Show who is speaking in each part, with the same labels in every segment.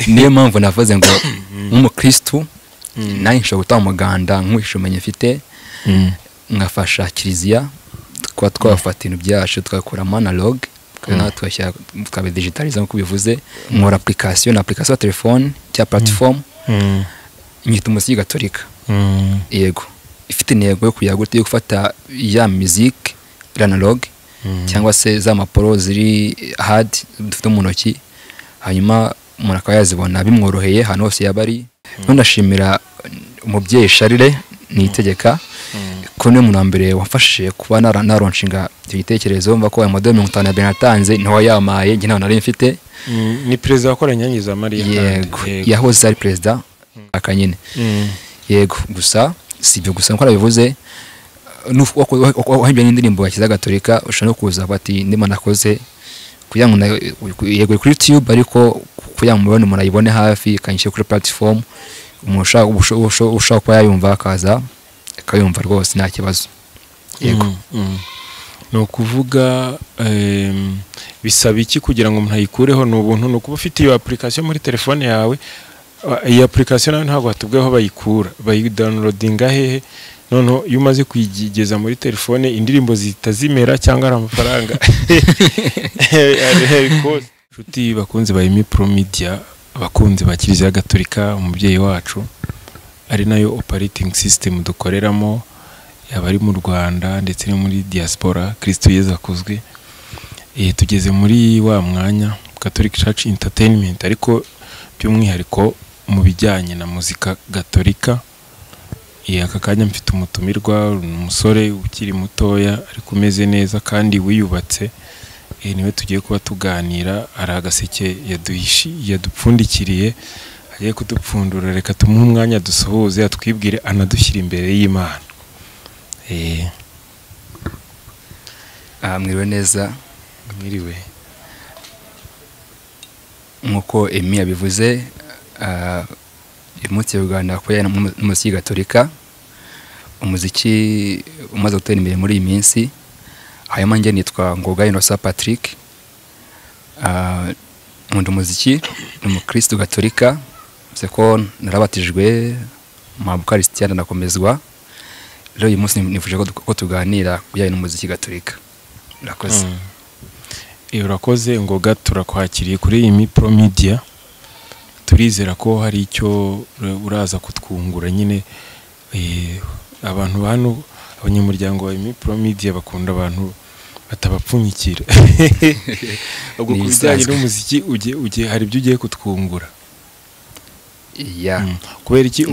Speaker 1: niyo mpamvu navuze ngo nk'umukristu nayo nshobora gutanga umuganda nk'uwishumenye mfite nkafasha kiliziya tukaba twafata ibintu byacu tugakuramo analog tukabidigitaliza nk'uko bivuze nkora application na application ya telefone cya platform nyita umuziki gatolika yego ifite intego yo kugira gute yo gufata ya musique analog cyangwa se za maporo ziri hard dufite mu ntoki hanyuma umuntu akaba yazibona bimworoheye hano hose yabari nonashimira umubyeyi Charire nitegeka ko ne mu mbere wafashije kuba naronshinga igitekerezo mva ko ya model 50 benatanze niho yamaye ngi naho nari mfite
Speaker 2: ni president wakora Nyange za Maria
Speaker 1: yego yahoze ari president akanyine yego gusa sibyo gusa nko arabivuze wahimbiye n'indirimbo ya Kiliziya Gatolika ushaka kuza bati ndimo nakoze kugira ngo yego kuri YouTube ariko kugira ngo mubone umuntu ayibone hafi kanyishe kuri platform ushaka kuba yayumva akaza akayumva rwose nta kibazo yego
Speaker 2: no kuvuga bisaba iki kugira ngo umuntu ayikureho n'ubuntu no kuba ufite iyo application muri telefone yawe iyi application nayo ntabwo hatubweho bayikura bayidownloadinga hehe none iyo umaze kuyigeza muri telefone indirimbo zitazimera cyangwa ari amafaranga nshuti bakunze ba Pro Media bakunze ba Kiliziya Gatolika umubyeyi wacu ari nayo operating system dukoreramo yabari mu Rwanda ndetse no muri diaspora Kristo Yezu akuzwe tugeze muri wa mwanya Catholic Church Entertainment ariko by'umwihariko mu bijyanye na muzika gatolika aka kanya mfite umutumirwa umusore ukiri mutoya ariko umeze neza kandi wiyubatse niwe tugiye kuba tuganira ari agaseke yadupfundikiriye agiye kudupfundura reka tumuhe umwanya dusohoze atwibwire anadushyira imbere y'Imana
Speaker 1: mwiriwe neza
Speaker 2: mwiriwe
Speaker 1: nkuko Emi yabivuze umunsi w'Uganda ko yana n'umuziki gatolika umuziki umaze gutera imbere muri iyi minsi hanyuma nge nitwa Ngoga Innocent Patrick nkunda umuziki n'umukristo gatolika seko narabatijwe mu Bukaristiya nakomezwa rero uyu munsi nifuje ko tuganira kujyanye n'umuziki gatolika urakoze
Speaker 2: urakoze Ngoga turakwakiriye kuri iyi Pro Media turizera ko hari icyo uraza kutwungura nyine abantu hano abanyamuryango wa Pro Media bakunda abantu batabapfunyikira ubwo kubijyanye n'umuziki uje hari ibyo ugiye kutwungura kubera iki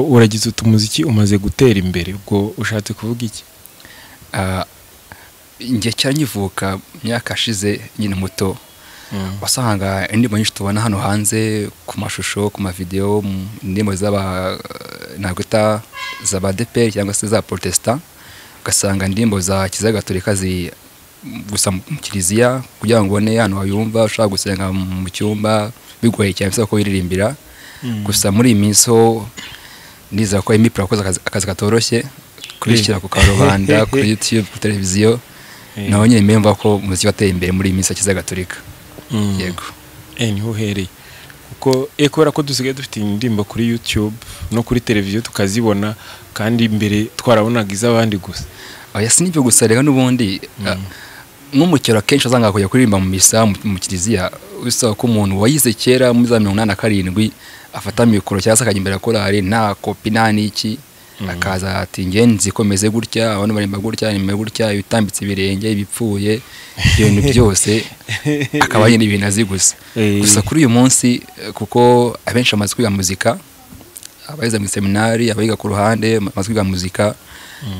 Speaker 2: uragize utumuziki umaze gutera imbere ubwo ushatse kuvuga iki
Speaker 1: ngiye cyanyivuka myaka ashize nyine muto wasanga indirimbo nyinshi tubona hano hanze ku mashusho ku mavideo indirimbo naguta z'aba DPR cyangwa se za Protestant ugasanga indirimbo za Kiliziya Gatolika gusa mu Kiliziya kugira ngo ubone hano wayumva ushaka gusenga mu cyumba bigoye cyane bisaba ko wiririmbira gusa muri iyi minsi niza ko Pro akoze akazi katoroshye kubishyira ku karubanda kuri YouTube ku televiziyo naho nyine memba ko umuziki wateye imbere muri iyi minsi ya Kiliziya Gatolika yego
Speaker 2: niho uhereye kuko kubera ko dusigaye dufite indirimbo kuri YouTube no kuri televiziyo tukazibona kandi imbere twarabonaga iz'abandi gusa
Speaker 1: oya sinibyo gusa rega n'ubundi nk'umukero kenshi azanga kujya kuririmba mu misa mu Kiliziya usaba ko umuntu wayize kera muri za 87 afata mikoro cyangwa se akajya imbere korari nta kopi nta niki akaza ati ngenzi komeze gutya abantu barimba gutya nimwe gutya ibitambitse ibirenge ibipfuye ibintu byose akaba yindi ibintu azi gusa kuri uyu munsi kuko abenshi amaze kwiga muzika abayize mu seminari abayiga ku ruhande amaze kwiga muzika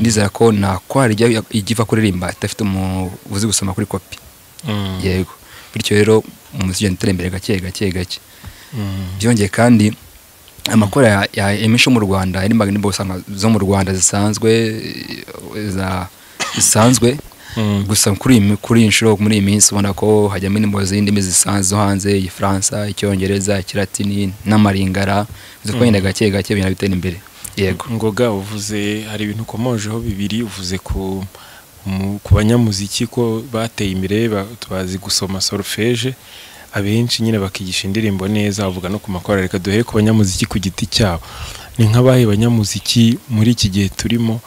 Speaker 1: ndizera ko nta kwari igiva kuririmba idafite umuvuzi gusoma kuri kopi yego bityo rero umuziki ugenda imbere gake byongeye kandi amakora ya emisho mu Rwanda ari magnibo zo mu Rwanda zisanzwe gusa kuri inshuro muri iyi minsi ubona ko hajyamo indimi z'indimi zisanzwe hanze y'Ifaransa Icyongereza Ikilatini n'amaringara biziko yenda gake bina bitera imbere yego
Speaker 2: Ngoga uvuze hari ibintu komojeho bibiri uvuze ku banyamuziki ko bateye imbere tubazi gusoma solfège abenshi nyine bakigisha indirimbo neza, bavuga no ku makorali. Reka duhere ku banyamuziki ku giti cyabo. Ni nk'abahe banyamuziki muri iki gihe turimo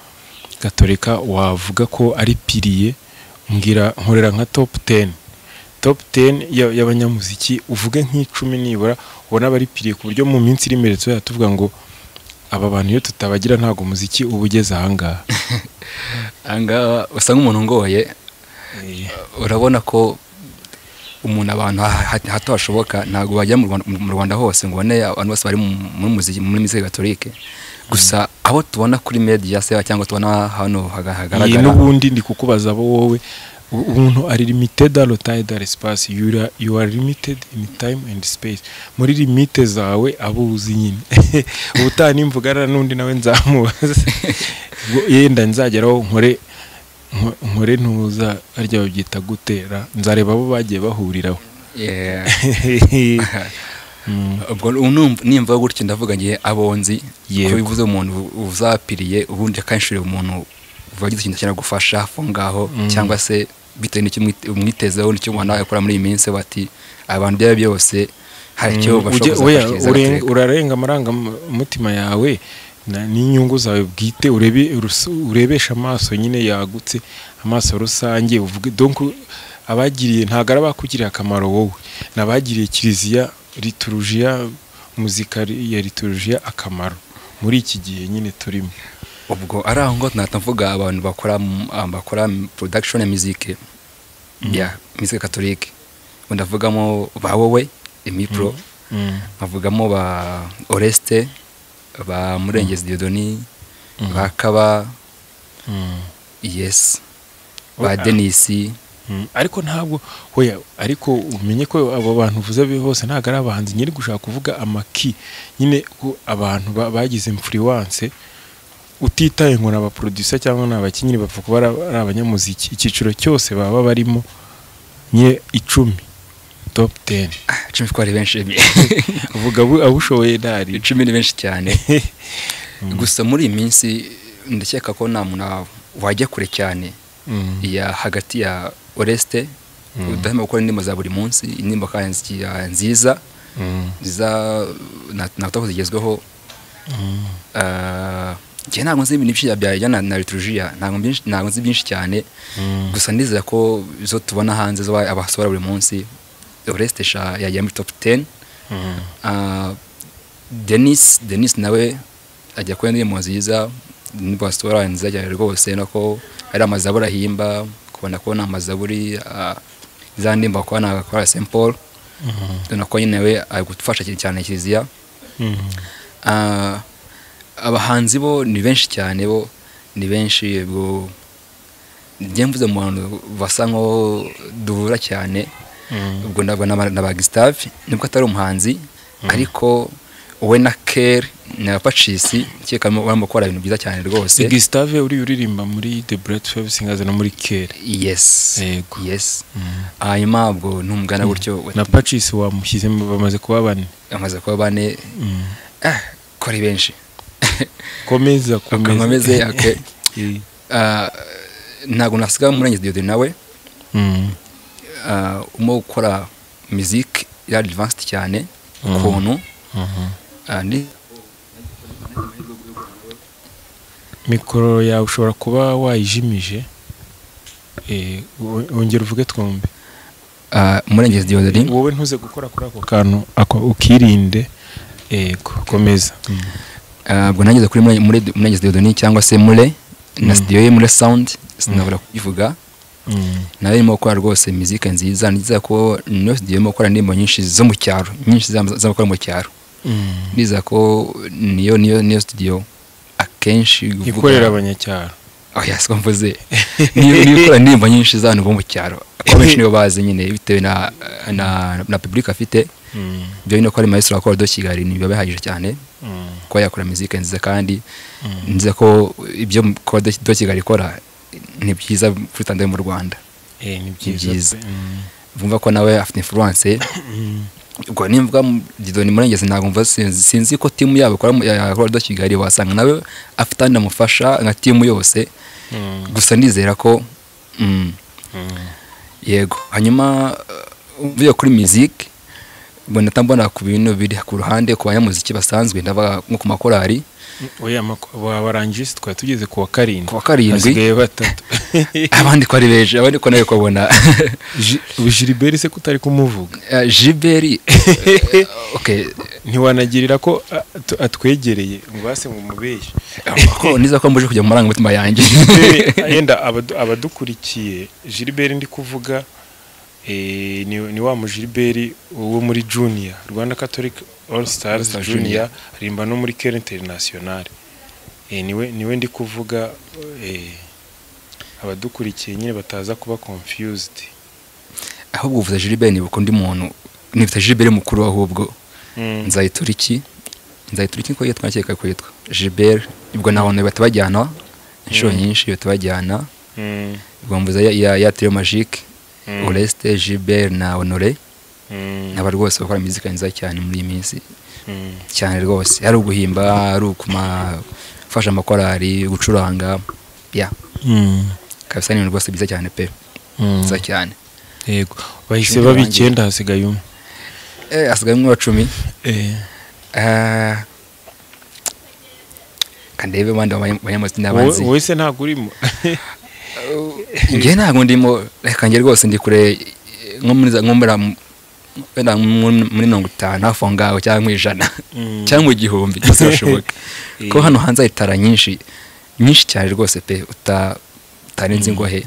Speaker 2: Gatorika wavuga ko ari piliye? Mbwira, nkorera nka top 10 y'abanyamuziki, uvuge nk'icumi nibura ubona bari piliye, ku buryo mu minsi iri imbere tuzajya tuvuga ngo aba bantu iyo tutabagira ntabwo umuziki uba ugeze ahangaha.
Speaker 1: ahangaha usa nk'umuntu ngoye. Urabona ko umuntu abantu hato hashoboka ntabwo bajya mu Rwanda hose ngo ubone abantu bose bari muri muziki, muri musique Gatolika. Gusa abo tubona kuri media se cyangwa tubona hano hagaragara,
Speaker 2: n'ubundi ndi kukubaza abo wowe, umuntu ari limited à l'otide dans l'espace, you are limited in time and space. Muri limite zawe abo uzi nyine. Ubutani mvugana n'undi nawe nzamubaza. Yenda nzageraho nkore ntuza arya babyita gutera, nzareba abo bagiye bahuriraho.
Speaker 1: ubwo nimva gutyo ndavuga ngiye abonzi ko bivuze umuntu uzapiriye, ubundi akanshurira umuntu wagize ikintu cyane gufasha fo ngaho, cyangwa se bitewe n'icyo umwitezeho n'icyo umuntu akora muri iyi minsi, bati abantu bya byose hari icyo bashobora kuzafasha.
Speaker 2: Urarenga amaranga umutima yawe n'inyungu zawe bwite, urebesha amaso nyine yagutse, amaso rusange, uvuge donc abagiriye ntago arabakugiriye akamaro wowe, nabagiriye kiliziya liturujia, muzika ya liturujia akamaro muri iki gihe nyine turimo.
Speaker 1: Ubwo araho ngo natamvuga abantu bakora production ya musique ya musique Catholique, ndavugamo ba wowe Emipro, bavugamo ba Oreste, ba Murengezi Diodoni, ba Kaba, yes, ba Denisi.
Speaker 2: Ariko ntabwo hoya, ariko umenye ko abo bantu uvuze bose ntago ari abahanzi nyiri gushaka kuvuga amaki nyine, ko abantu bagize influence, utitaye ngo n'aba producer cyangwa n'abakinnyi bapfa kuba ari abanyamuziki, icyiciro cyose baba barimo nye 10 top 10.
Speaker 1: 10 ko ari benshi.
Speaker 2: Uvuga abushoboye dari
Speaker 1: 10 ni benshi cyane. Gusa muri iyi minsi ndakeka ko nta muntu wajya kure cyane ya hagati ya Oreste, udahema gukora indirimbo za buri munsi, indirimbo kandi nziza ntabwo zigezweho. Njye ntabwo nzi ibintu byinshi byajyana na liturujia, ntabwo nzi byinshi cyane, gusa ndizera ko izo tubona hanze zo abasohora buri munsi, Oreste yajya muri top 10. Denis nawe ajya kuri indirimbo nziza, indirimbo asohora nziza rwose, nako ari amazaburi ahimba, kubona amazaburi za ndirimbo akora Saint Paul, nako nyine we agufasha cyane kiliziya. Abahanzi bo ni benshi cyane, bo ni benshi, bwo njemvuze mu bantu basa nko duhura cyane. Ubwo ndabona na ba Gustave, nibwo atari umuhanzi, ariko we na Ker na Patrice cyeka barimo gukora ibintu byiza cyane rwose.
Speaker 2: Gustave uririmba muri The Bread Five Singers no muri Ker.
Speaker 1: Yes, yes. Hanyuma ubwo ntumugana gutyo
Speaker 2: na Patrice wamushyize bamaze kuba bane.
Speaker 1: Kora benshi.
Speaker 2: Komeza.
Speaker 1: Okay. Ntago nasiga Murengezi Diodoni nawe umo gukora music ya advanced cyane ukuntu
Speaker 2: mikoro yawe ushobora kuba wayijimije, ongera uvuge twumve.
Speaker 1: Murengezi Diodoni
Speaker 2: wowe ntuze gukora kuri ako kantu ukirinde. Komeza.
Speaker 1: Ubwo nageze kuri Murengezi Diodoni cyangwa se Mure na studio ye Mure Sound, sinabura kubivuga. Nawe irimo gukora rwose muzika nziza, niza ko no studio irimo gukora indirimbo nyinshi zo mu cyaro, nyinshi z'abakora mu cyaro. Niza ko niyo studio akenshi
Speaker 2: ikorera abanyacyaro.
Speaker 1: Yes, ko mvuze niyo ikora indirimbo nyinshi z'abantu bo mu cyaro, abenshi niyo bazi nyine bitewe na public afite. Byo no ko ari maestro akora do Kigali ni babahagije cyane ko yakora muzika nziza, kandi nziza ko ibyo ko do Kigali ikora ni byiza kuri mu Rwanda.
Speaker 2: Ni byiza.
Speaker 1: Vumva ko nawe afite influence. Ubwo nimvuga Diodoni Murengezi ntabwo mva sinzi ko team yabo yakora do Kigali wasanga nawe afite ndamufasha nka team yose. Gusa ndizera ko yego. Hanyuma uvuye kuri music mbona tambona ku bintu biri ku ruhande ku banyamuziki basanzwe ndavuga nko ku makorari
Speaker 2: oya warangije twari tugeze ku wa karindwi
Speaker 1: hasigaye
Speaker 2: batatu
Speaker 1: abandi ko ari beje abandi ko nayo kubona
Speaker 2: Gilbert se kutari kumuvuga
Speaker 1: Gilbert okay
Speaker 2: ntiwanagirira ko atwegereye ngo base mu mubeshye
Speaker 1: ko niza ko mbuje kujya mu maranga mutima yanjye
Speaker 2: yenda abadukurikiye Gilbert ndi kuvuga ni wa mu Gilbert wo muri Junior Rwanda Catholic All Stars Junior rimba no muri Kere International niwe ndi kuvuga abadukurikiye nyine bataza kuba confused
Speaker 1: ahubwo uvuze Gilbert ni buko ndi muntu nifite Gilbert mukuru ahubwo nzayituriki ko yitwa cyeka ko yitwa Gilbert ibwo nabone batabajyana inshuro nyinshi batabajyana ubwo mvuze ya Trio Magique Oreste Gilbert na Honore naba rwose bakora muzika nziza cyane muri minsi cyane rwose ari uguhimba ari ukufasha amakorari gucuranga kabisa ni rwose biza cyane pe nziza cyane
Speaker 2: yego bahise babikenda hasigaye umwe
Speaker 1: hasigaye umwe wa 10 kandebe bandi banyamuziki n'abanzi
Speaker 2: wese ntago urimo
Speaker 1: nge ntago ndimo reka nge rwose ndi kure nko muri 50 hafi ngaho cyangwa 100 cyangwa 1000 cyose birashoboka ko hano hanze itara nyinshi cyane rwose pe utarenze ingohe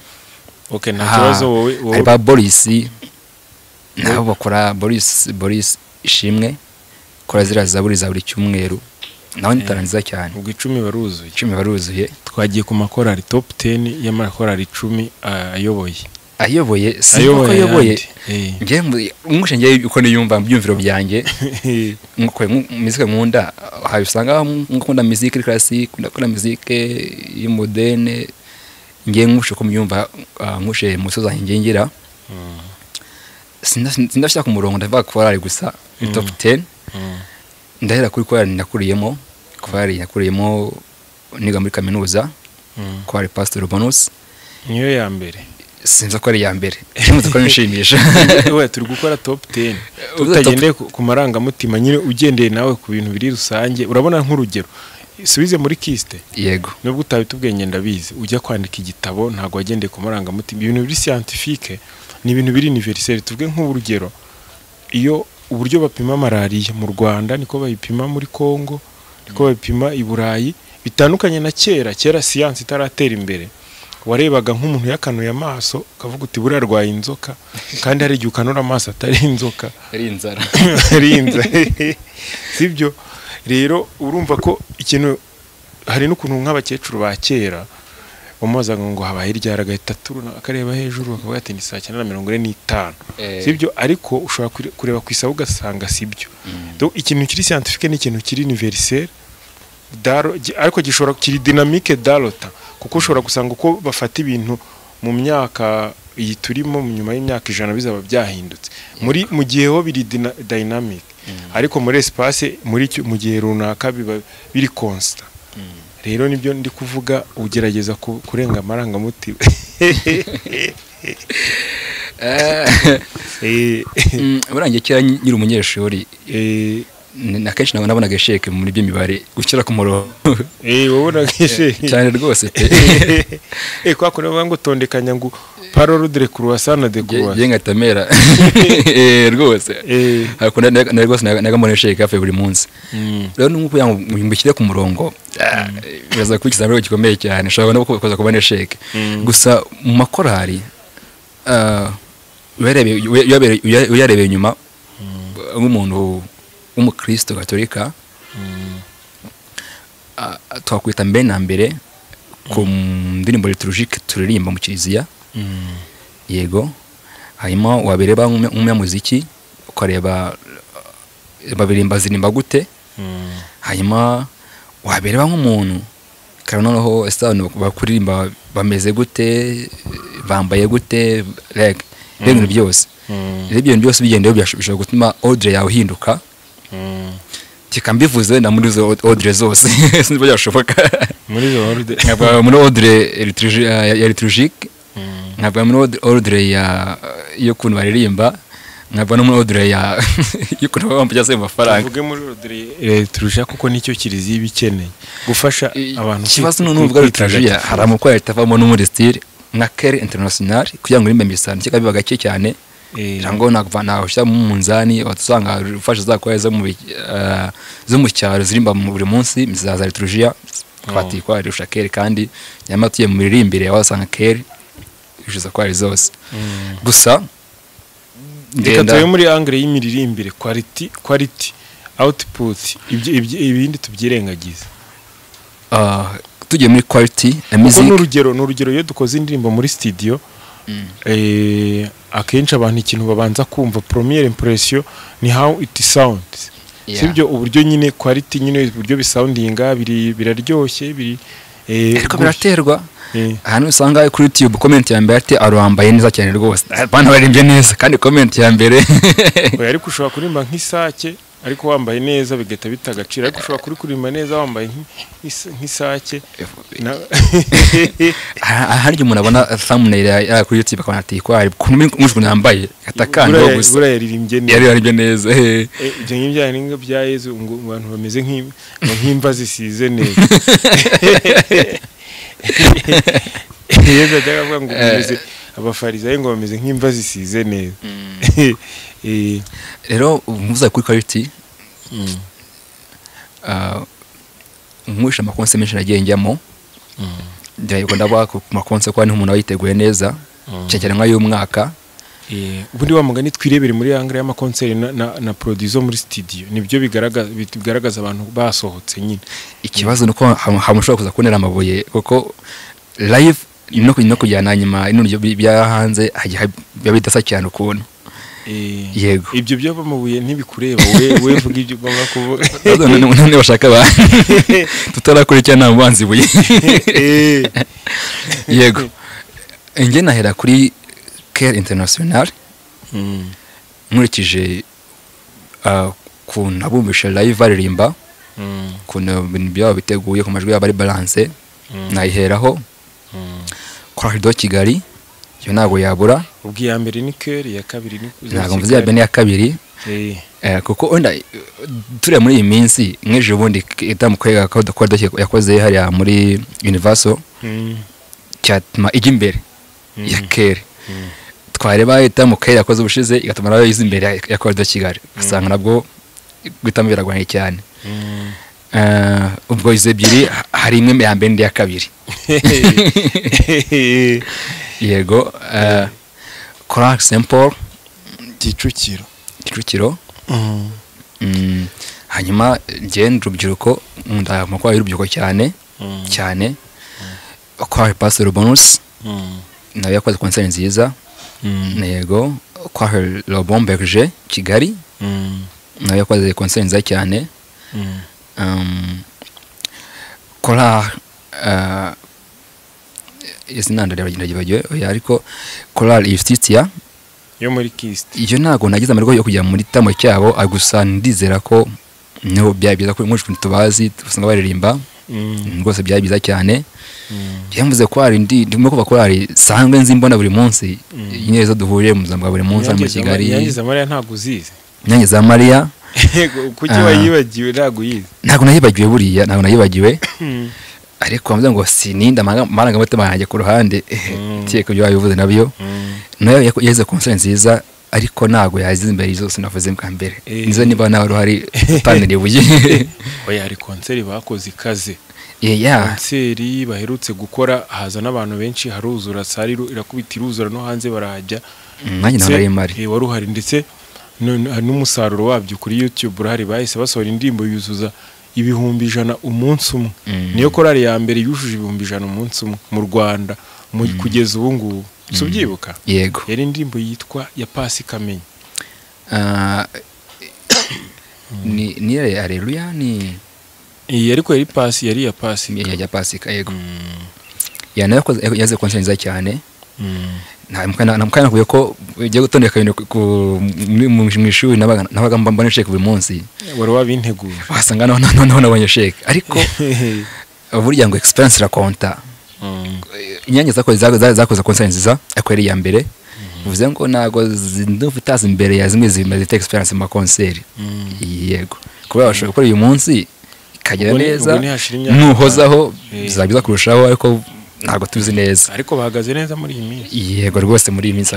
Speaker 2: okay nta kibazo wowe
Speaker 1: ba Boris nabo bakora Boris ishimwe kora zira zaburi za buri cyumweru nawe nitara nziza cyane
Speaker 2: ubwo 10
Speaker 1: baruzuye
Speaker 2: twagiye ku makorari top 10 y'amakorari 10 ayoboye nge umushe nge uko niyumva byumviro byanjye nko muzika nkunda hayo usanga nkunda muzika classique ndakora muzika y'imoderne nge ngushe ko myumva ngushe musoza ngira sindashaka ku murongo ndavuga ko ari gusa top 10 ndahera kuri ko nakuriyemo niga muri kaminuza ko ari Pastor Bonus niyo ya mbere
Speaker 1: sinza ko ari ya mbere cyangwa ko nishimisha
Speaker 2: we turi gukora top 10 tutagendeye ku marangamutima nyine ugendeye nawe ku bintu biri rusange urabona nk'urugero subize muri kiste
Speaker 1: yego
Speaker 2: nubwo utabitubwenge ndabizi ujya kwandika igitabo ntago wagendeye ku marangamutima ibintu biri scientifique ni ibintu biri universel tuvuge nk'urugero iyo uburyo bapima malaria mu Rwanda niko bayipima muri Kongo niko bayipima i Burayi bitandukanye na kera science itaratera imbere warebaga nk'umuntu yakanuye amaso kavuga uti burarwaye inzoka kandi hari igihe ukanura amaso atari inzoka
Speaker 1: ari inzara
Speaker 2: sibyo rero urumva ko ikintu hari n'ukuntu nk'abakecuru ba kera bamubazaga ngo habaye iryara gahita turuna akareba hejuru akavuga ati ni 9:45 sibyo ariko ushobora kureba ku isaha ugasanga sibyo donc ikintu kiri scientifique ni ikintu kiri universel ariko gishobora kiri dynamique dalota kuko ushobora gusanga uko bafata ibintu mu myaka iyi turimo nyuma y'imyaka 100 bizaba byahindutse mu gihe ho biri dynamic ariko muri espace mu gihe runaka biba biri constant rero nibyo ndi kuvuga ugerageza kurenga amarangamutima
Speaker 1: burangiye kera nyiri umunyeshuri na kenshi nabonaga sheke muri byo mibare gukira ku murongo
Speaker 2: wabona sheke
Speaker 1: cyane rwose
Speaker 2: kwa kure ngo tondekanya ngo parole de croissant de croissant
Speaker 1: yenga tamera rwose ariko na rwose nagamone sheke afe buri munsi rero nuko yango muhimbukire ku murongo biraza kwikiza rero gikomeye cyane shaka no koza kubane sheke gusa mu makorari uyarebeye nyuma nk'umuntu umukristo gatolika twakwita mbere na mbere ku ndirimbo liturgique turirimba mu kiliziya yego hanyuma wabereba nk'umuziki ukareba babirimba zirimba gute hanyuma wabereba nk'umuntu kandi noneho esano bakuririmba bameze gute bambaye gute like ibintu byose ibintu byose bigendeyo bishobora gutuma ordre yawe hinduka kikambivuze na muri zo ordre zose sinzi byashoboka
Speaker 2: muri zo ordre
Speaker 1: nkaba muri ordre liturgique nkaba muri ordre yo kuntu baririmba nkava no muri odre ya yuko nabo bambuja se amafaranga
Speaker 2: tuvuge muri Rodri turusha kuko nicyo kiriziye bikeneye gufasha abantu
Speaker 1: kibazo n'uvuga liturgia hari amukora litavamo no muri style nka Care International kugira ngo rimbe misana cyeka biba gake cyane rango nakuvana ushyira mu munzani watusanga ufasha zakora zo mu cyaro zirimba mu buri munsi misaza liturgia kwatikwa rusha Care kandi nyamatuye mu miririmbire wasanga Care ishiza kwa ari zose gusa
Speaker 2: reka tuye muri angle y'imiririmbire quality output ibindi tubyirengagiza
Speaker 1: tugiye muri quality music
Speaker 2: n'urugero iyo dukoze indirimbo muri studio akenshi abantu ikintu babanza kumva première impression ni how it sounds sibyo uburyo nyine quality nyine uburyo bisoundinga biraryoshye
Speaker 1: ariko biraterwa hano usanga kuri YouTube comment ya mbere ati aruhambaye neza cyane rwose bana baririmbye neza kandi comment ya mbere
Speaker 2: ariko ushobora kurimba nk'isake ariko wambaye neza bigeta bitagacira ariko ushobora kurimba neza wambaye nk'isake
Speaker 1: hari umuntu abona thumbnail ya kuri YouTube akabona ati ko ari kumujwe nambaye atakando gusa
Speaker 2: bura yaririmbye
Speaker 1: neza
Speaker 2: ibyo ngibyo ninga bya Yesu ngo abantu bameze nk'imva zisize neza Yesu ajyaga ngo abafarisayo ngo bameze nk'imva zisize neza
Speaker 1: rero muza kuri quality umwisha makonse menshi nagiye njyamo ndayo ndaba ku makonse kwa ni umuntu wayiteguye neza cyane nka y'umwaka
Speaker 2: ubundi wa mugani twirebere muri angle y'amakonseri na producer muri studio nibyo bigaragaza abantu basohotse nyine
Speaker 1: ikibazo nuko hamushobora kuza kunera amabuye kuko live no kujyana nyuma ino bya hanze bidasa cyane ukuntu yego
Speaker 2: ibyo byo bamubuye ntibikureba we vuga ibyo ugomba kuvuga
Speaker 1: none bashaka ba tutarakurikirana mubanzi buye yego nge nahera kuri Care International nkurikije kuntu abumvisha live baririmba kuntu ibintu byabo biteguye ku majwi yabo ari balance nayiheraho kwa Rido Kigali yo nago yabura
Speaker 2: ubwiya mbere ni Care ya kabiri ni
Speaker 1: nago mvuze ya bene ya kabiri kuko onda ture muri iyi minsi ngeje ubundi itamukwega ko yakoze hari muri Universal cyatuma igimbere ya Care twareba itamukwega yakoze ubushize igatuma nayo yize imbere ya Rido Kigali asanga nabwo gutamira gwanye cyane ubwo ize ebyiri hari imwe ya mbere ya kabiri yego Crack Simple Kicukiro hanyuma ngende urubyiruko ndamakwa y'urubyiruko cyane kwa Pastor Bonus nawe yakoze concert nziza yego kwa Le Bon Berger Kigali nawe yakoze concert nziza cyane kora izinanda ry'abagiye ariko Choral Justitia
Speaker 2: yo muri Kist
Speaker 1: iyo nago nagize amarwo yo kujya muri tamo cyabo agusa ndizera ko no byabiza ko mwuje tubazi usanga baririmba rwose byabiza cyane yamvuze ko ari ndimo kuva ko ari sangwe nzimbona buri munsi inyezo duhuriye mu zamba buri munsi muri Kigali
Speaker 2: Nyangiza Maria ntago uzize
Speaker 1: Nyangiza Maria
Speaker 2: kuki wayibagiwe ntago yize
Speaker 1: ntago nayibagiwe buriya ntago nayibagiwe ariko amze ngo sininda maranga mutima yanjye ku ruhande tiye byo yabivuze nabyo nayo yeze concert nziza ariko nago yazize imbere zose navuze mbwa mbere nizo niba nawe ruhari paneli buye
Speaker 2: oya ari concert bakoze ikaze
Speaker 1: yeah
Speaker 2: concert baherutse gukora haza n'abantu benshi haruzura sari irakubita iruzura no hanze barahajya
Speaker 1: nanjye nabari mari
Speaker 2: wari uhari ndetse n'umusaruro wabyo kuri YouTube urahari bahise basohora indirimbo yuzuza 100,000 umunsi umwe niyo korali ya mbere yujuje 100,000 umunsi umwe mu Rwanda kugeza ubu ngubu subyibuka
Speaker 1: yego
Speaker 2: yari indirimbo yitwa ya Pasi Kamenyi
Speaker 1: ni Haleluya ni
Speaker 2: ariko yari Pasi yari ya Pasi
Speaker 1: ya Pasi yego yana yaze concert nziza cyane namukana kuye ko ujye gutondeka ibintu mu ishuri nabaga mbona sheke buri munsi
Speaker 2: wari wabintegura
Speaker 1: wasanga noneho nabonye sheke ariko burya ngo experience rakonta inyange zakoze concert nziza akweri ya mbere bivuze ngo ntabwo ndumva itazi imbere ya zimwe zimaze experience mu makonseri. Yego kuba bashobora gukora uyu munsi ikagera neza nuhozaho bizabyiza kurushaho, ariko ntabwo tuzi neza.
Speaker 2: Ariko bahagaze neza muri iyi minsi.
Speaker 1: Yego rwose muri iyi minsi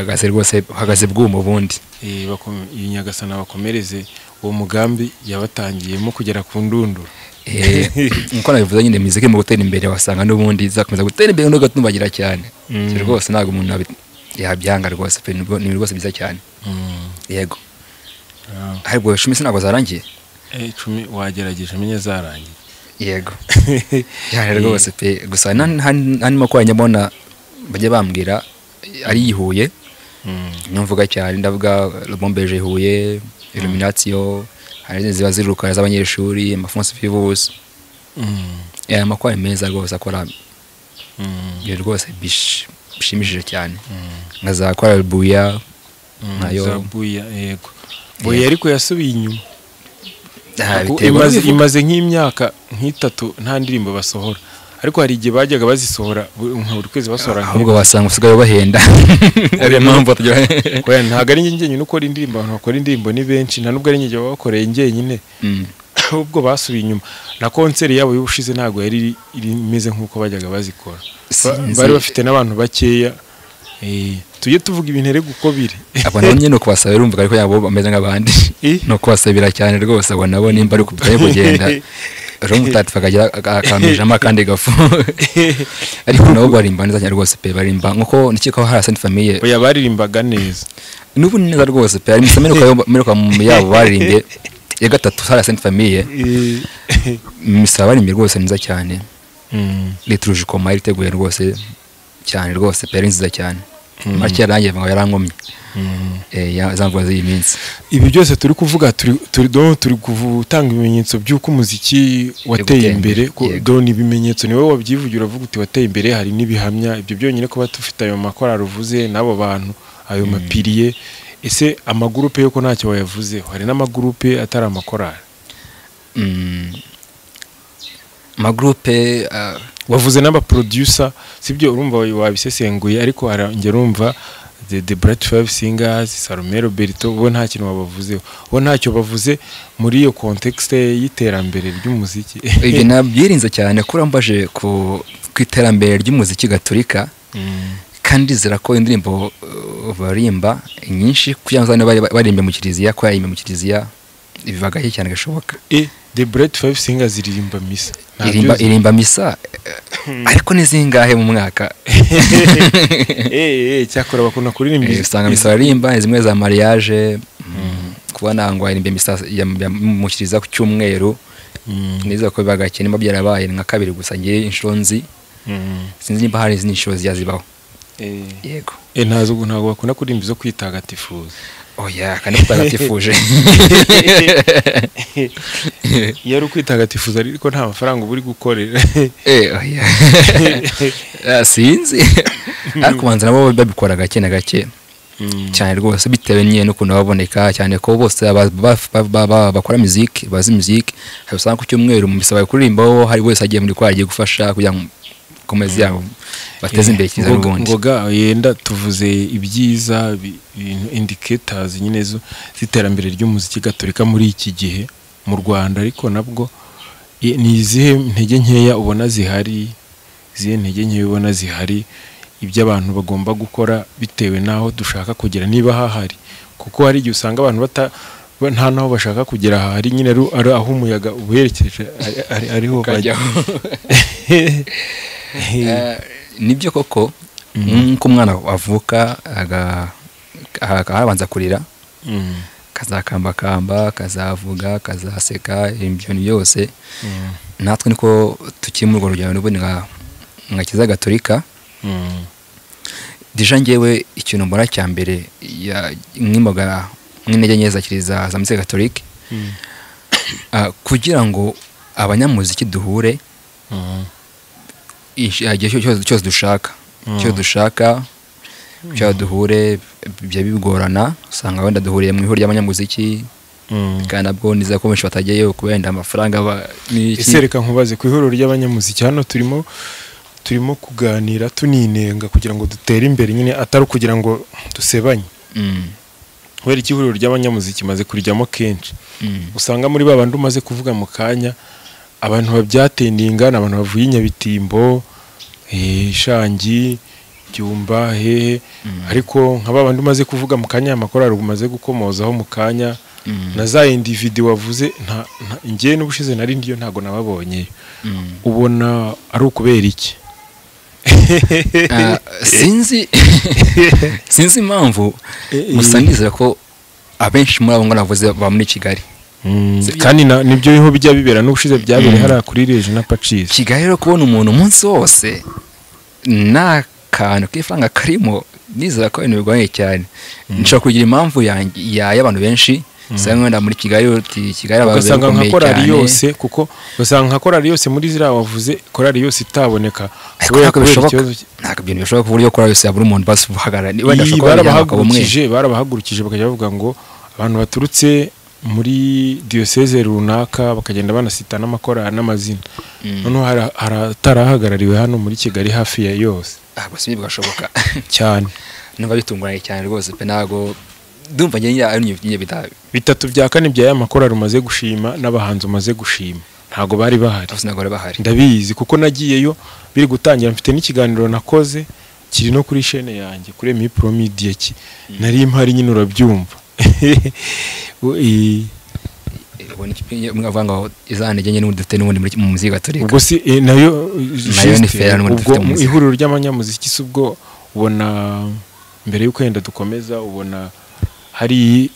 Speaker 1: bahagaze bw'umu bundi.
Speaker 2: Iyi Nyagasana bakomereze uwo mugambi yabatangiyemo kugera ku ndunduro.
Speaker 1: Nkuko nabivuze nyine muziki mu gutera imbere wasanga n'ubundi zakomeza gutera imbere no gatumbagira cyane. Rwose ntabwo umuntu yabyanga rwose pe, ni rwose biza cyane. Yego ahubwo 10 ntabwo zarangiye.
Speaker 2: 10 wagerageje menye zarangiye.
Speaker 1: Yego cyane rwose pe, gusa nanimo kwa nyabona bajye bambwira ari yihuye. Nyumvuga cyane ndavuga Bombeje Huye, Illumination, hari ziba ziruka z'abanyeshuri, amafonse vivus. Amakwa meza rwose akora. Rwose bishimishije cyane. Nkazakora Buya nayo.
Speaker 2: Buya yego. Buya ariko yasubiye inyuma. Imaze nk'imyaka nk'itatu nta ndirimbo basohora, ariko hari igihe bajyaga bazisohora buri kwezi basohora.
Speaker 1: Ahubwo basanga usigaye bahenda. Ari impamvu
Speaker 2: oya ntago ari njye nyine uko indirimbo, abantu bakora indirimbo ni benshi, nta nubwo ari njye bakoreye njye nyine. Ubwo basubiye inyuma na konseri yabo y'ubushize ntago yari imeze nk'uko bajyaga bazikora. Bari bafite n'abantu bakeya. Tujye tuvuga ibintu rero uko biri.
Speaker 1: Abantu nyine no kubasabira urumva ariko yabo bameze nk'abandi. No kubasabira cyane rwose abo nabo nimba ari kubutaye kugenda. Rero mutatifa kagira akamijama kandi gafu. Ariko nabo barimba neza cyane rwose pe, barimba nkuko nikiko hari Sainte Famille.
Speaker 2: Oya baririmbaga neza.
Speaker 1: Nubu neza rwose pe, ari misameno mu yabo baririmbe ya gatatu hari Sainte Famille. Misaba barimbe rwose neza cyane. Lituruje ko mari teguye rwose cyane rwose pe, nziza cyane. Make yarangiye ngo yarankomye. Yazamvuga iyi minsi.
Speaker 2: Ibi byose turi kuvuga turi gutanga ibimenyetso by'uko umuziki wateye imbere, ni ibimenyetso niwe wabyivugira uvuga uti wateye imbere. Hari n'ibihamya ibyo byonyine ko batufite ayo makora ruvuze n'abo bantu ayo mapiriye. Ese amagurupe yo ko ntacyo wayavuze, hari n'amagurupe atari amakorari.
Speaker 1: Amagurupe
Speaker 2: wavuze n'aba producer sibyo, urumva wabisesenguye, ariko arangera urumva the Bright Five Singers, Salome Roberto, bo nta kintu wabavuzeho, bo ntacyo bavuze muri iyo context y'iterambere ry'umuziki.
Speaker 1: Ibyo nabyirinze cyane kurambaje ku iterambere ry'umuziki gaturika. Kandi zira ko indirimbo barimba nyinshi kuyanzana barimbe mu kiliziya, ko yayimbe mu kiliziya ibivagaye cyane gashoboka.
Speaker 2: The Bright Five Singers iririmba misa.
Speaker 1: Irimba misa ariko nizingahe mu mwaka.
Speaker 2: Cyakora bakunda kuririmba
Speaker 1: usanga misa barimba zimwe za mariage. Kuba nangwa irimbe misa mu kiliziya ku cyumweru. Niza ko bagakene babyarabaye nka kabiri gusa ngiye inshonzi. Sinzi nimba hari izindi shows yazibaho. Yego.
Speaker 2: Ntago bakunda kuririmba zo kwitagatifuza.
Speaker 1: Oya kandi kwitagatifuje.
Speaker 2: Yari kwitagatifuza ariko nta mafaranga buri gukorera.
Speaker 1: Oya. Sinzi. Ariko banza nabo babikora gake na gake. Cyane rwose bitewe nyine n'ukuntu baboneka cyane ko bose bakora music, bazi music. Hari usanga ku cyumweru mu bisaba kuririmbaho, hari wese agiye muri kwa agiye gufasha kugira ngo komezi yabo bateze imbere kiza rubundi.
Speaker 2: Ngoga yenda tuvuze ibyiza indicators nyine zo ziterambere ry'umuziki gaturika muri iki gihe mu Rwanda, ariko nabwo ni izihe ntege nkeya ubona zihari, ibyo abantu bagomba gukora bitewe naho dushaka kugera niba hahari, kuko hari igihe usanga abantu nta naho bashaka kugera, hari nyine ari aho umuyaga uherekeje ariho bajya.
Speaker 1: Nibyo koko nk'uko umwana avuka akabanza kurira, kazakambakamba, kazavuga, kazaseka, ibyo byose. Natwe niko tukiri mu rugendo n'ubundi nka Kiliziya Gatolika. Deja ngewe ikintu mbona cya mbere nk'imboga nk'intege nke za Kiliziya za Muzika Gatolika, kugira ngo abanyamuziki duhure igihe cyose dushaka cyo duhure bya bigorana, usanga wenda duhuriye mu ihuriro ry'abanyamuziki kandi nabwo niza ko benshi batagiyeyo kubenda amafaranga
Speaker 2: ese reka nkubaze ku ihuriro ry'abanyamuziki hano turimo turimo kuganira tuninenga kugira ngo dutere imbere nyine atari kugira ngo dusebanye. Kubera ihuriro ry'abanyamuziki maze kurijyamo kenshi, usanga muri babandi umaze kuvuga mu kanya abantu babyatendinga n'abantu bavuye Nyabitimbo, Shangi, Byumba, hehe, ariko nka babandi umaze kuvuga mu kanya amakorari umaze gukomozaho mu kanya na za individu wavuze ngiye n'ubushize nari ndiyo ntago nababonye. Ubona ari ukubera iki?
Speaker 1: sinzi impamvu, gusa nizera ko abenshi muri abo ngo navuze ba muri Kigali,
Speaker 2: kandi nibyo biho bijya bibera n'ubushize byabereye hariya kuri Reje na Pacis.
Speaker 1: Kigali rero kubona umuntu umunsi wose nta kantu k'ifaranga karimo, nizera ko ibintu bigoye cyane. Nshobora kugira impamvu y'abantu benshi sanga muri Kigali, Kigali
Speaker 2: ugasanga nka korari yose, kuko ugasanga nka korari yose muri zira wavuze korari yose itaboneka
Speaker 1: ntabwo ibintu bishoboka ku buryo korari yose yabura umuntu basi buhagarara.
Speaker 2: barabahagurukije bakajya bavuga ngo abantu baturutse muri diocese runaka bakagenda banasita n'amakorari n'amazina, noneho haratarahagarariwe hano muri Kigali hafi ya yose.
Speaker 1: Gusa ibi bgashoboka
Speaker 2: cyane,
Speaker 1: numva bitunguranye cyane rwose pe. Ntago ndumva njye ari
Speaker 2: bitatu bya kane bya y'amakorari umaze gushima n'abahanzi umaze gushima ntago bari bahari. Ndabizi kuko nagiyeyo biri gutangira, mfite n'ikiganiro nakoze kiri no kuri chaîne yanjye kuri Mi Pro Media nari impari nyine urabyumva.
Speaker 1: Mwavanga izanege nyine dufite n'ubundi mu muziki gaturika.
Speaker 2: Ubwo si nayo
Speaker 1: ni fair n'ubundi dufite mu muziki.
Speaker 2: Ihuriro ry'abanyamuziki subwo ubona mbere yuko yenda dukomeza, ubona hari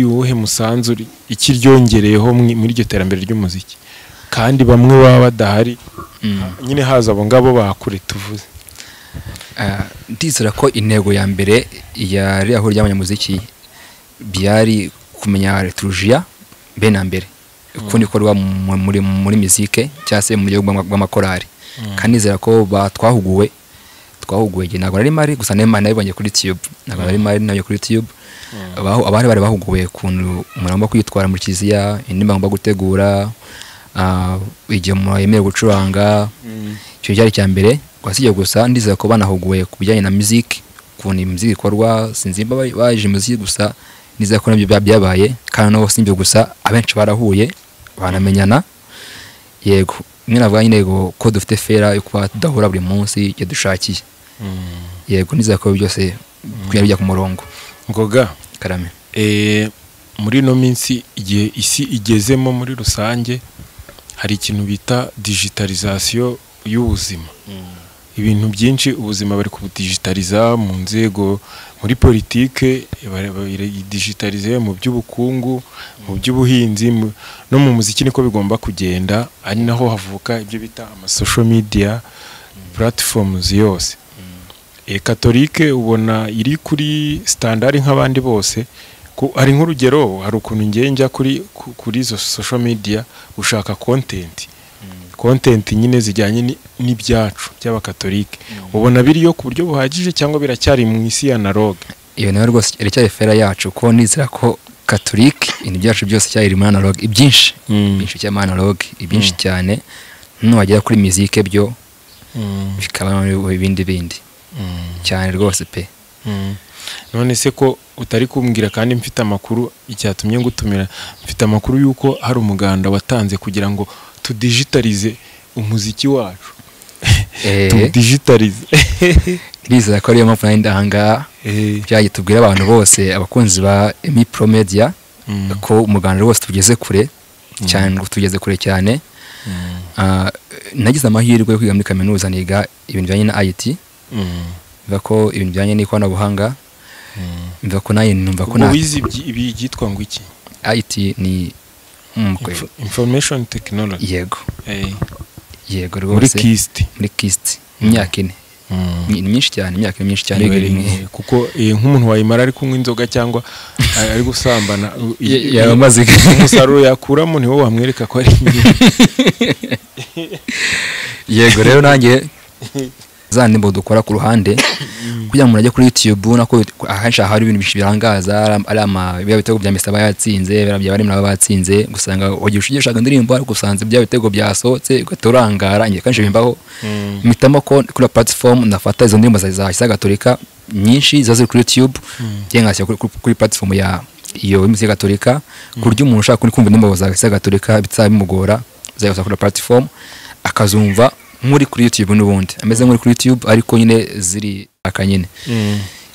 Speaker 2: uwuhe musanzu ikiryongereyeho muri iryo terambere ry'umuziki, kandi bamwe baba badahari nyine haza abo ngabo bakure tuvuze.
Speaker 1: Ndizera ko intego ya mbere ya rihuriro ry'abanyamuziki byari kumenya liturgia bena mbere uko nikorwa muri muzike cyangwa se mu gihugu bw'amakorari, kandi nizera ko twahuguwe ntabwo nari mari gusa nabibonye kuri YouTube, ntabwo nari mari nayo kuri YouTube. Abari bahuguwe kuntu umuntu kwitwara muri kiliziya, indirimbo agomba gutegura, igihe umuntu yemerewe gucuranga, icyo cyari cya mbere. Gusa ndizera ko banahuguwe ku bijyanye na muziki, kuntu imuziki ikorwa. Sinzi baje muziki gusa, nizera ko nabyo byabaye, kandi no sinbyo gusa abenshi barahuye banamenyana. Yego mwe navuga nyine ko dufite fera yo kuba tudahura buri munsi icyo dushakiye. Yego nizera ko byose kujya ku murongo.
Speaker 2: Ngoga
Speaker 1: karame,
Speaker 2: muri no minsi igihe isi igezemo muri rusange hari ikintu bita digitalization y'ubuzima. Ibintu byinshi ubuzima bari kubudigitaliza mu nzego, muri politike digitalize, mu by'ubukungu, mu by'ubuhinzi, no mu muziki niko bigomba kugenda. Ari naho havuka ibyo bita ama social media platforms yose. Katolike ubona iri kuri standard nk'abandi bose, ari nk'urugero hari ukuntu ngenja kuri izo social media ushaka content nyine zijyanye n'ibyacu by'abakatolike, ubona biriyo ku buryo buhagije cyangwa biracyari mu isi ya analogue?
Speaker 1: Iyo nayo rwose iracyari fera yacu, ko nizera ko katolike ibintu byacu byose cyari muri analogue, ibyinshi cyane analogue, ibyinshi cyane. Nubagera kuri muzike byo bikaba ibindi cyane rwose pe.
Speaker 2: None se ko utari kumbwira kandi mfite amakuru, icyatumye ngutumira, mfite amakuru yuko hari umuganda watanze kugira ngo tudigitalize umuziki wacu. Tudigitalize.
Speaker 1: Nizera ko ariyo mpamvu nari ahangaha byagiye tubwira abantu bose, abakunzi ba Mi Pro Media, ko umuganda wose tugeze kure cyane, tugeze kure cyane. Nagize amahirwe yo kwiga muri kaminuza, niga ibintu bijyanye na IT, biva ko ibintu bijyanye n'ikoranabuhanga, biva ko nayo numva ko
Speaker 2: wizi ibi byitwa ngo iki?
Speaker 1: IT ni
Speaker 2: information technology.
Speaker 1: Yego rwose muri KIST imyaka ine. Ni myinshi cyane, imyaka myinshi cyane,
Speaker 2: kuko nk'umuntu wayimara ari kunywa inzoga cyangwa ari gusambana
Speaker 1: yamaze
Speaker 2: umusaruro yakuramo ni wowe wamwereka ko ari
Speaker 1: Yego rero nanjye za ndimbo dukora ku ruhande kugira ngo umuntu ajye kuri YouTube nako ahanshi hari ibintu byinshi birangaza ari biba bitego bya Mr bayatsinze bari muri batsinze gusanga wagiye ushigishaka indirimbo ariko usanze bya bitego byasohotse ugatorangara ngiye kanje bimbaho mitamo ko kuri platform ndafata izo ndirimbo za Kiliziya Gatolika nyinshi zazo kuri YouTube cyangwa kuri platform ya iyo Kiliziya Gatolika kurya umuntu ushaka kumva indirimbo za Kiliziya Gatolika bimugora zayo kuri platform akazumva muri kuri YouTube n'ubundi ameze muri kuri YouTube ariko nyine ziri akanyene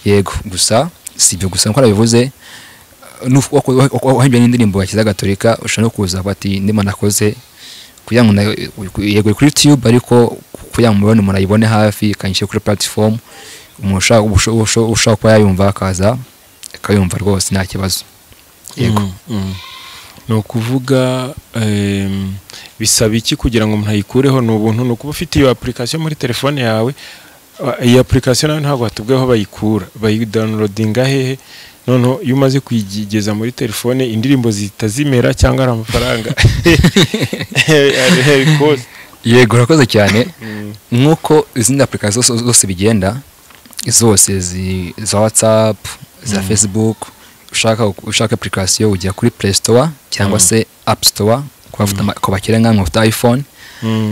Speaker 1: yego gusa sibyo gusa nko arabivuze wahimbiye n'indirimbo ya Kiliziya Gatolika ushaka kuza bati ndimo nakoze kugira ngo yego kuri YouTube ariko kugira ngo umuntu ayibone hafi kanyishe kuri platform ushaka kuba yayumva akaza akayumva rwose nta kibazo yego
Speaker 2: no kuvuga bisaba iki kugira ngo umuntu ayikureho n'ubuntu no kuba ufite iyo application muri telefone yawe iyi application nayo ntabwo batubweho bayikura bayidownloadinga hehe none iyo umaze kuyigeza muri telefone indirimbo zitazimera cyangwa ari amafaranga
Speaker 1: yego urakoze cyane nkuko izindi application zose bigenda zose za WhatsApp za Facebook ushaka application ujya kuri Play Store cyangwa se App Store kwa bakire nka ufite iPhone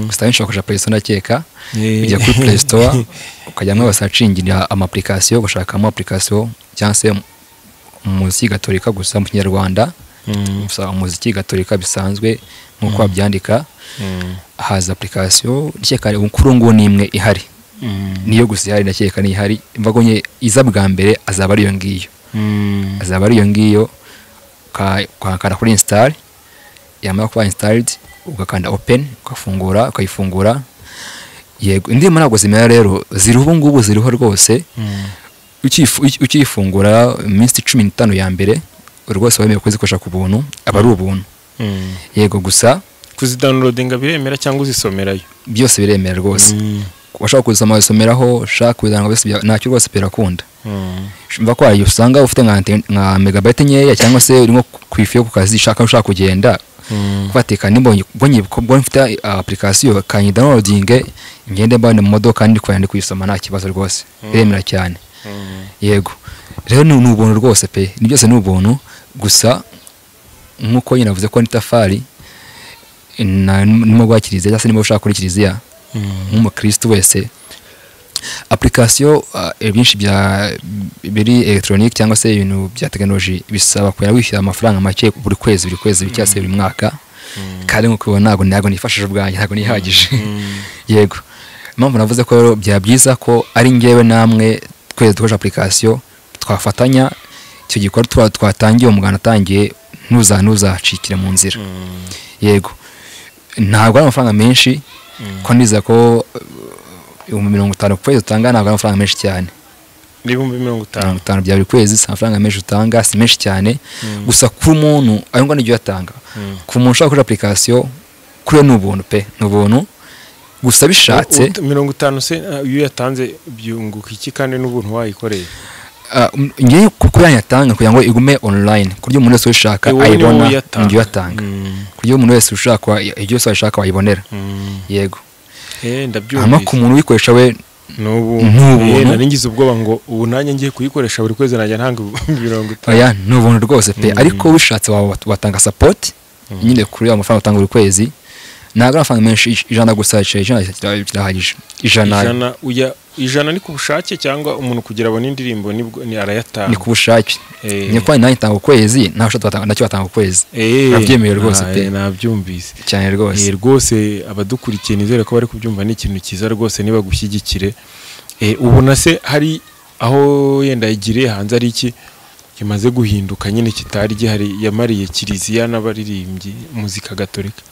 Speaker 1: gusa nshaka Play Store nakeka ujya kuri Play Store ukajya mwa basacingira application gushakamo application cyangwa se umuziki Gatolika gusa mu Kinyarwanda gusa umuziki Gatolika bisanzwe nkuko babyandika haza application cyeka ukuru ngo nimwe ihari niyo gusa ihari nakeka ni ihari mvagonye iza bwa mbere azaba ari yo ngiyo azaba ari yo ngiyo ukakanda kuri install yamara kuba installed ugakanda open ukayifungura yego indirimbo ntabwo zimera rero ziri ubu ngubu ziriho rwose ukifungura iminsi 15 ya mbere rwose wemeye kuzikoresha ku buntu aba ari ubuntu yego gusa
Speaker 2: kuzidownloadinga biremera cyangwa uzisomerayo
Speaker 1: byose biremera rwose washaka kuzisoma isomeraho ushaka kuzanga bose ntacyo rwose birakunda mva ko ayo usanga ufite nka megabyte nkeya cyangwa se urimo kwifiyo ku kazi ushaka kugenda kwatika nimbonye mfite application kanyi downloading ngende mbane mu modoka kandi kwandi kuyisoma nta kibazo rwose biremera cyane yego rero ni ubuntu rwose pe ni byose ni ubuntu gusa nkuko nyine navuze ko nitafari nimo gwakirize cyangwa se nimo ushaka kuri Kiliziya nk'umukristo wese application byinshi bya biri electronic cyangwa se ibintu bya technology bisaba kuya wishyura amafaranga make buri kwezi cyase buri mwaka kandi nkuko ubona ntago nifashije ubwanjye ntago nihagije yego impamvu navuze ko bya byiza ko ari ngewe namwe twese dukoresha application twafatanya icyo gikorwa twatangiye umuganda atangiye ntuzacikire mu nzira yego ntabwo ari amafaranga menshi ko niza ko 50 kwezi utanga ntabwo ari amafaranga menshi cyane
Speaker 2: 50
Speaker 1: bya buri kwezi amafaranga menshi utanga si menshi cyane gusa ku muntu ayo ngo n'icyo yatanga ku muntu ushaka kuri application kuri n'ubuntu pe n'ubuntu gusa bishatse
Speaker 2: 50 se iyo yatanze byunguka iki kandi n'ubuntu wayikoreye
Speaker 1: ngiye kuko yanyatanga kugira ngo igume online kuryo umuntu wese ushaka ayibona ngiye yatanga kuryo umuntu wese ushaka ibyo wese ashaka wayibonera yego
Speaker 2: ndabyumva
Speaker 1: ama ku muntu wikoresha we
Speaker 2: n'ubuntu naringize ubwoba ngo ubu nanjye ngiye kuyikoresha buri kwezi najya ntanga 50
Speaker 1: oya n'ubuntu rwose pe ariko wishatse watanga support nyine kuri amafaranga utanga buri kwezi ntabwo amafaranga menshi ijana gusa kirahagije ijana
Speaker 2: ni ku bushake cyangwa umuntu kugira abone indirimbo ni arayatanga
Speaker 1: ni ku bushake ni kwa nani tanga ukwezi nacyo batanga ukwezi nabyemeye rwose pe
Speaker 2: nabyumvise
Speaker 1: cyane rwose
Speaker 2: rwose abadukurikiye nizere ko bari kubyumva ni ikintu cyiza rwose niba gushyigikire ubu na se hari aho yenda igire hanze ari iki kimaze guhinduka nyine kitari gihari yamariye Kiliziya n'abaririmbyi muzika Gatolika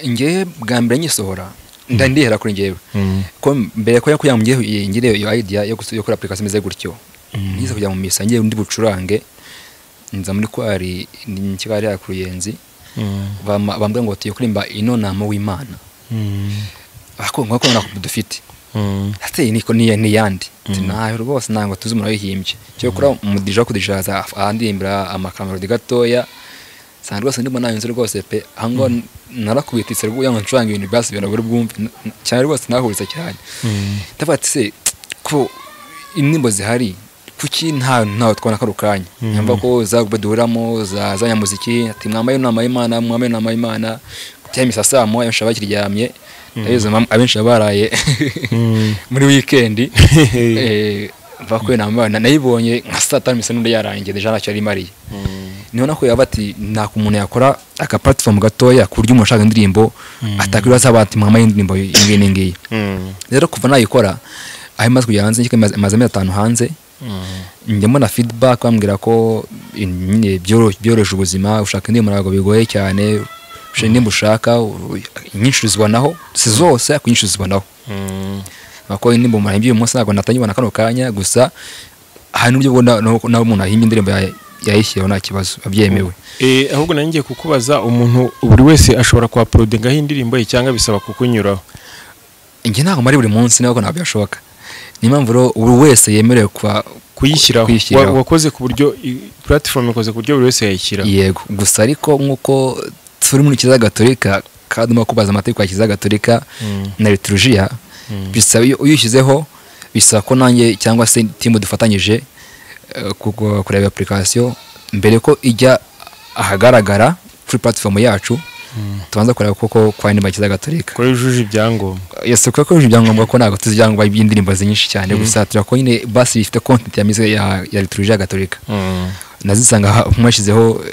Speaker 1: ngiye bwa mbere nyisohora ndandihera kuri ngewe ko mbere ko yakuya mu gihe ngire iyo idea yo gukora application meze gutyo nize kujya mu misa ngiye ndi bucurange nza muri kwari n'ikigari ya Kuruyenzi bambwe ngo tuye kurimba ino nama w'Imana ako ngo na dufite ate niko ni yandi nayo rwose nango tuzi umuntu yihimbye cyo kura umudija kudijaza ahandimbira amakamero digatoya sanga rwose ndimo nayo nzira rwose pe hango narakubititse rwo yango ncuranga ibintu byasubira buri bwumve cyane rwose nahuritse cyane ndafata se ko indirimbo zihari kuki ntawe twabona kano kanya nyumva ko za duhuramo za nyamuziki ati mwambaye inama y'Imana kutya misasamo abenshi bakiryamye abenshi baraye muri weekend bakwe namba nayibonye nka saa 5 misa n'undi yarangiye deja nacyo ari mariye niho nako yabati nta kumuntu yakora aka platform gatoya kurya umuntu ashaka indirimbo atakira sabati mwambaye indirimbo ingi rero kuva nayikora ahimaze kujya hanze maze 5 hanze njyemo na feedback bambwira ko nyine byoroje ubuzima ushaka indirimbo ntabwo bigoye cyane indirimbo ushaka inyinshi zibanaho si zose akunyinshi zibanaho bako indirimbo marahimbi uyu munsi ntabwo natanyibona kano kanya gusa hari n'uburyo bwo naho umuntu ahimba indirimbo yayishyiraho nta kibazo abyemewe
Speaker 2: ahubwo nanjye kukubaza umuntu buri wese ashobora kwa uploadinga indirimbo ye cyangwa bisaba kukunyuraho
Speaker 1: njye ntabwo mari buri munsi nako ntabwo byashoboka ni impamvu rero buri wese yemerewe
Speaker 2: kuyishyiraho wakoze ku buryo platform ikoze ku buryo buri wese yayishyira
Speaker 1: yego gusa ariko nkuko turi muri Kiliziya Gatolika kandi no kubaza amategeko ya Kiliziya Gatolika na liturgia bisaba iyo uyishyizeho bisaba ko nanjye cyangwa se team dufatanyije kureba application mbere ko ijya ahagaragara kuri platform yacu tubanza kureba koko kwa ndi Kiliziya Gatolika
Speaker 2: ko yujuje ibyangombwa
Speaker 1: yese ko yujuje ibyangombwa ko ntabwo tuzijyangombwa y'indirimbo nyinshi cyane gusa turako nyine basi bifite content ya mise ya liturgia Gatolika nazisanga mwashizeho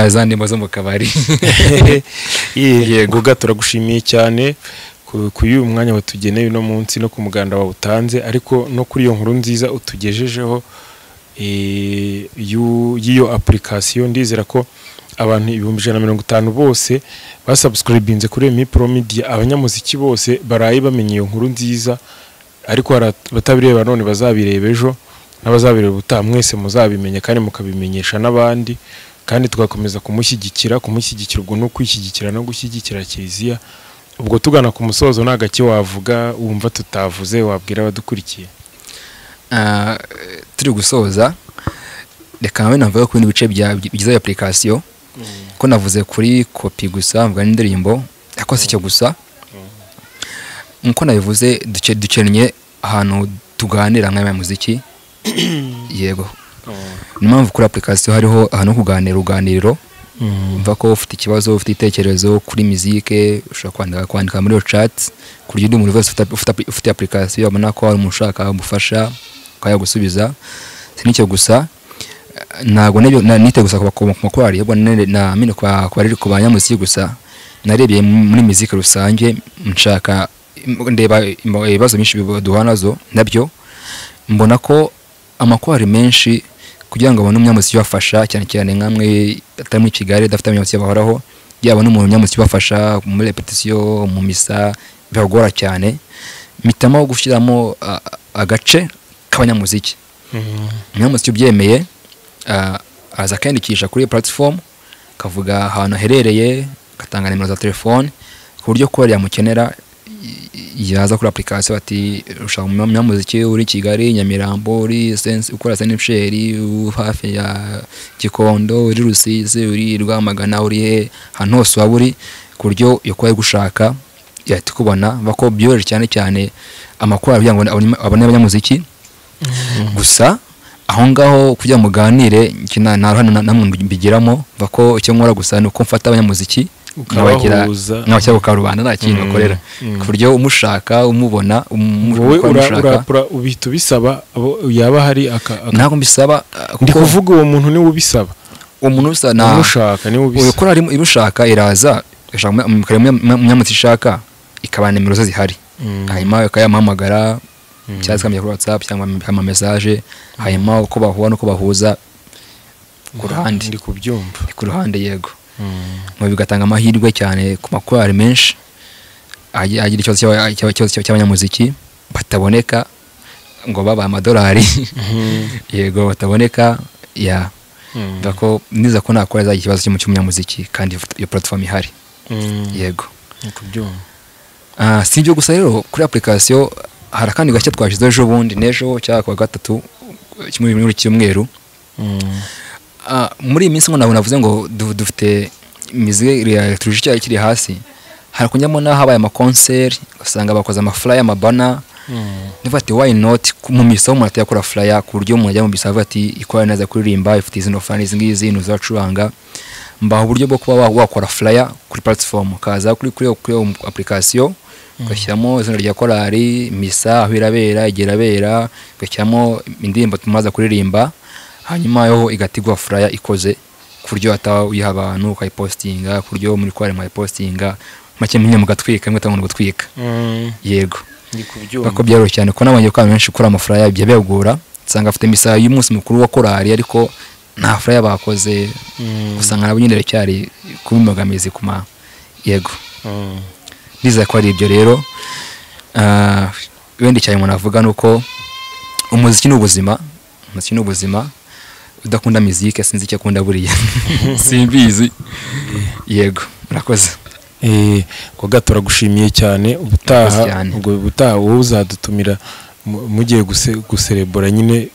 Speaker 1: za ndimo zo mu kabari
Speaker 2: yego turagushimiye cyane kuyu mwanya watugeneye no munsi no ku muganda wa utanze ariko no kuri iyo nkuru nziza utugejejeho yiyo application ndizera ko abantu 150 bose basubscribinze kuri Mi Pro Media abanyamuziki bose baraye bamenye iyo nkuru nziza ariko batabireba none bazabireba ejo n'abazabireba utamwese muzabimenya kandi mukabimenyesha n'abandi kandi tugakomeza kumushyigikira ubwo no kwishyigikira no gushyigikira Kiliziya ubwo tugana ku musozo nagaki wavuga wumva tutavuze wabwira abadukurikiye
Speaker 1: turi gusoza reka nawe navuga ku bindi bice bigize application ko navuze kuri copy gusa mvuga n'indirimbo yakose cyo gusa nko nabivuze dukenye ahantu tuganira nk'abamuziki yego ni mpamvu kuri application hariho ahantu kuganira uganiriro umva ko ufite ikibazo ufite itekerezo kuri musique ushobora kwandika muri chat kuryo ndi muri wese ufite application abona ko ari umushaka umufasha kwaya gusubiza sinicyo gusa nago nite gusa ku makorari yebo na mine kwa ari ku banyamuziki gusa narebye muri musique rusange nshaka ndeba ibibazo byinshi duhanazo nabyo mbona ko amakorari menshi kugira ngo abone umunyamuziki bafasha cyane cyane nkamwe atari mu Kigali dafite umunyamuziki bahoraho yabona umuntu umunyamuziki bafasha muri repetition mu misa biragora cyane mitamo gushyiramo agace k'abanyamuziki umunyamuziki ubyemeye aza kwandikisha kuri platform kavuga ahantu aherereye gatanga nimero za telefone ku buryo ko yamukenera yaza kuri application ati ushaka umunyamuziki uri Kigali Nyamirambo uri ukora senipsheri hafi ya Gikondo uri Rusizi uri Rwamagana uri hano hose waburi ku buryo yakwaye gushaka yahita kubona bako byoroshye cyane cyane amakuru kugira ngo abone abanyamuziki gusa aho ngaho kugira muganire kina namwe mbigiramo bako icyo nkora gusa ni uko mfata abanyamuziki ukabagira nk'abacyabo karubanda nta kintu bakorera ku buryo umushaka umubona
Speaker 2: wowe urapura ubita bisaba yaba hari
Speaker 1: ntabwo mbisaba
Speaker 2: ndi kuvuga uwo muntu niwe ubisaba
Speaker 1: umuntu usa na
Speaker 2: umushaka niwe ubisaba
Speaker 1: ukora ari irushaka iraza umunyamuziki ishaka ikabana nimero ze zihari hanyuma akayamuhamagara cyangwa akamenya kuri WhatsApp cyangwa ama message hanyuma uko bahura no kubahuza ku ruhande
Speaker 2: ndi kubyumva
Speaker 1: ku ruhande yego mu bigatanga amahirwe cyane ku makorari menshi agira ikibazo cy'abanyamuziki bataboneka ngo baba amadolari yego bataboneka ya dako niza ko nakora za ikibazo cy'umunyamuziki kandi iyo platform ihari yego
Speaker 2: kubyumva
Speaker 1: si byo gusa rero kuri application hari kandi gashya twashize ejo bundi nejo cyangwa kwa gatatu kimwe muri cyumweru muri iminsi ngo navuze ngo dufite imizigo ya turujya kiri hasi hari kunjyamo na habaye ama concert usanga bakoze ama flyer amabana niba ati why not mu misa umuntu atayakora flyer ku buryo umuntu ajya mu misa avuga ati ikora neza kuririmba ifite izi no fans ngizi nuzacuranga mbaho uburyo bwo kuba wakora flyer kuri platform kaza kuri application ugashyiramo izina rya korali misa aho irabera igerabera ugashyiramo indirimbo tumaza kuririmba hanyuma yo igatigwa flyer ikoze ku buryo atawiha abantu ukayipostinga ku buryo muri kware mwayipostinga make munye mugatwika mwe tango gutwika yego bako byaro cyane ko nabonye ko abantu benshi kora amaflyer byabegura nsanga afite misa y'umunsi mukuru wa korali ariko nta flyer bakoze usanga nabo nyine cyari kubimagamizi kuma yego biza ko ari ibyo rero wenda cyane umuntu avuga nuko umuziki n'ubuzima udakunda muziki sinzi icyo akunda buriya simbizi yego murakoze
Speaker 2: koga turagushimiye cyane ubutaha wowe uzadutumira mugiye guserebora nyine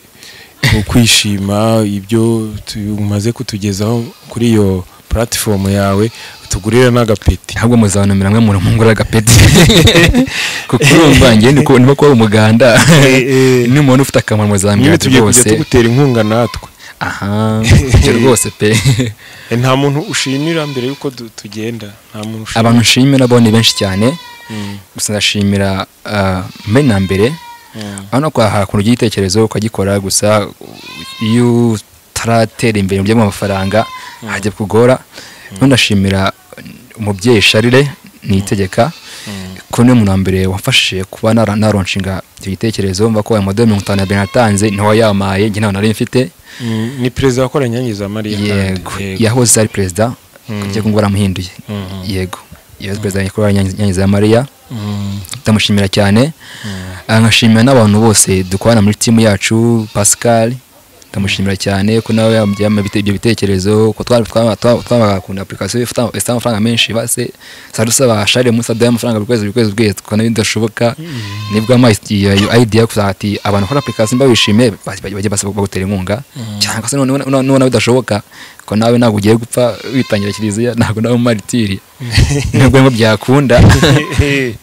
Speaker 2: ukwishima ibyo umaze kutugezaho kuri iyo platform yawe tugurira n'agapeti
Speaker 1: ahubwo muzanumira mwe murumungura agapeti kuko urumva ngiye niba ko umuganda ni umuntu ufite akamaro muzambira rwose
Speaker 2: tugutera inkunga natwe
Speaker 1: aha cyo rwose pe
Speaker 2: nta muntu ushimira mbere yuko tugenda nta muntu ushimira
Speaker 1: abantu ushimira bo ni benshi cyane gusa ndashimira mbere na mbere hano kwa hakuno igitekerezo ukagikora gusa iyo taratera imbere mu by'amafaranga hajye kugora ndashimira umubyeyi Charire nitegeka ko ne mu mbere wafashije kuba naronshinga igitekerezo mva ko ya model 50 benatanze niho yamaye ngi naho nari mfite
Speaker 2: ni president wakora Nyange za Maria
Speaker 1: yego yahoze ari president kujya kungora muhinduye yego yahoze president yakora Nyange za Maria ndamushimira cyane nkashimira n'abantu bose dukorana muri team yacu Pascal ndamushimira cyane ko nawe yambyama ibyo bitekerezo ko twabakunda application ifite amafaranga menshi base sadusaba Charire Musa daya amafaranga bikwezi bwese ko nabi ndashoboka nibwo amayistiya idea kuzati abantu kora application babishime bajye basaba gutera inkunga cyangwa se none bidashoboka ko nawe ntabwo ugiye gupfa witangira kiliziya ntabwo nawe maritiri nibwo byakunda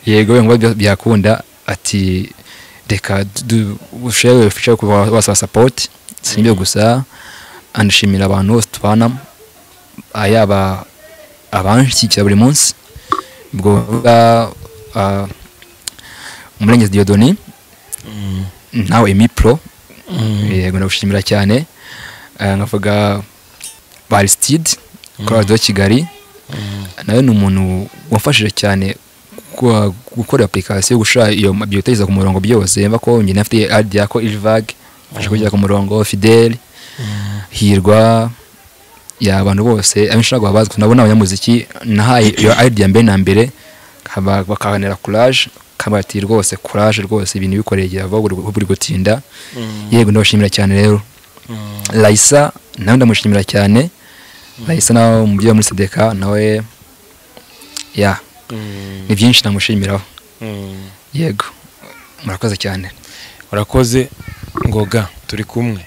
Speaker 1: yego ngo byakunda ati reka ushare kuba support sinibyo gusa anashimira abantu bose tubana ayaba abanshikira buri munsi bwo Umurengezi Diodoni nawe Emipro yego ndagushimira cyane ngavuga Baristide kwa do Kigali nawe ni umuntu wafashije cyane gukora application gusha iyo bioteza ku murongo byose mva ko njye nafite idea ko Ilvag fashe kujya ku murongo Fidel Hirwa ya abantu bose abishaka babaza nabona abanyamuziki nahaye iyo idea mbe na mbere bakahanera courage kabati rwose courage rwose ibintu bikoreye vuba buri gutinda yego ndabashimira cyane rero Laisa nawe ndamushimira cyane Laisa nawe umubyeyi muri CDK nawe ya ni byinshi namushimiraho yego murakoze cyane
Speaker 2: urakoze ngoga turi kumwe